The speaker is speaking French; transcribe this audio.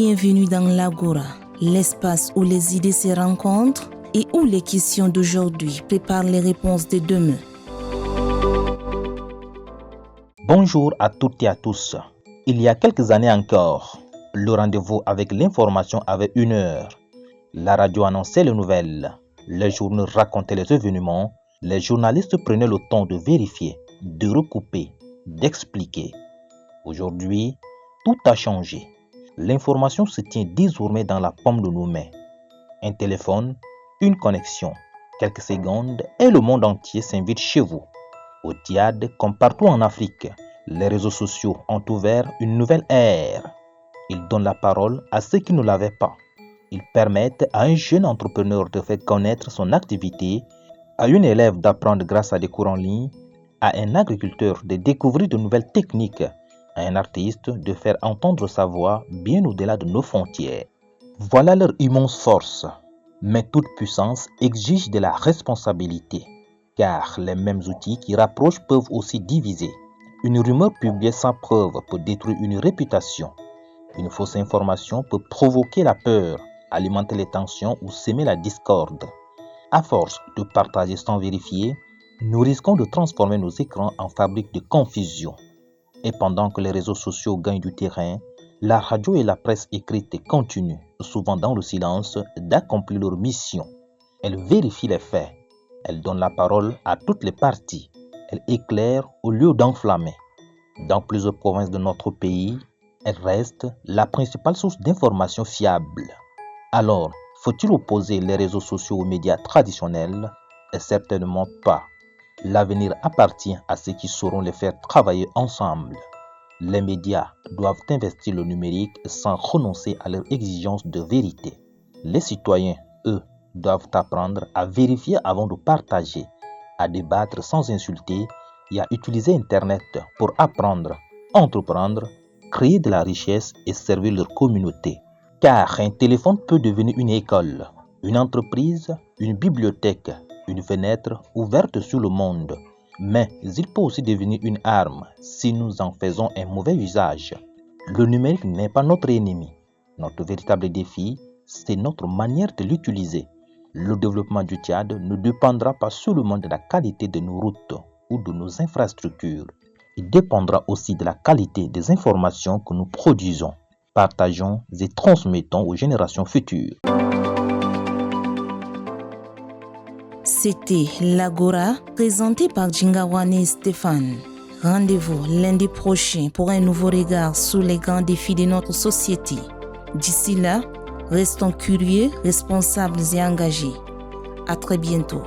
Bienvenue dans l'Agora, l'espace où les idées se rencontrent et où les questions d'aujourd'hui préparent les réponses de demain. Bonjour à toutes et à tous. Il y a quelques années encore, le rendez-vous avec l'information avait 1 heure. La radio annonçait les nouvelles, les journaux racontaient les événements, les journalistes prenaient le temps de vérifier, de recouper, d'expliquer. Aujourd'hui, tout a changé. L'information se tient désormais dans la paume de nos mains. Un téléphone, une connexion, quelques secondes et le monde entier s'invite chez vous. Au Tchad, comme partout en Afrique, les réseaux sociaux ont ouvert une nouvelle ère. Ils donnent la parole à ceux qui ne l'avaient pas. Ils permettent à un jeune entrepreneur de faire connaître son activité, à une élève d'apprendre grâce à des cours en ligne, à un agriculteur de découvrir de nouvelles techniques, à un artiste de faire entendre sa voix bien au-delà de nos frontières. Voilà leur immense force. Mais toute puissance exige de la responsabilité, car les mêmes outils qui rapprochent peuvent aussi diviser. Une rumeur publiée sans preuve peut détruire une réputation. Une fausse information peut provoquer la peur, alimenter les tensions ou semer la discorde. À force de partager sans vérifier, nous risquons de transformer nos écrans en fabriques de confusion. Et pendant que les réseaux sociaux gagnent du terrain, la radio et la presse écrite continuent, souvent dans le silence, d'accomplir leur mission. Elles vérifient les faits. Elles donnent la parole à toutes les parties. Elles éclairent au lieu d'enflammer. Dans plusieurs provinces de notre pays, elles restent la principale source d'informations fiables. Alors, faut-il opposer les réseaux sociaux aux médias traditionnels? Certainement pas. L'avenir appartient à ceux qui sauront les faire travailler ensemble. Les médias doivent investir le numérique sans renoncer à leurs exigences de vérité. Les citoyens, eux, doivent apprendre à vérifier avant de partager, à débattre sans insulter et à utiliser Internet pour apprendre, entreprendre, créer de la richesse et servir leur communauté. Car un téléphone peut devenir une école, une entreprise, une bibliothèque, une fenêtre ouverte sur le monde. Mais il peut aussi devenir une arme si nous en faisons un mauvais usage. Le numérique n'est pas notre ennemi. Notre véritable défi, c'est notre manière de l'utiliser. Le développement du Tchad ne dépendra pas seulement de la qualité de nos routes ou de nos infrastructures. Il dépendra aussi de la qualité des informations que nous produisons, partageons et transmettons aux générations futures. C'était l'Agora, présenté par Djingawane Stéphane. Rendez-vous lundi prochain pour un nouveau regard sur les grands défis de notre société. D'ici là, restons curieux, responsables et engagés. À très bientôt.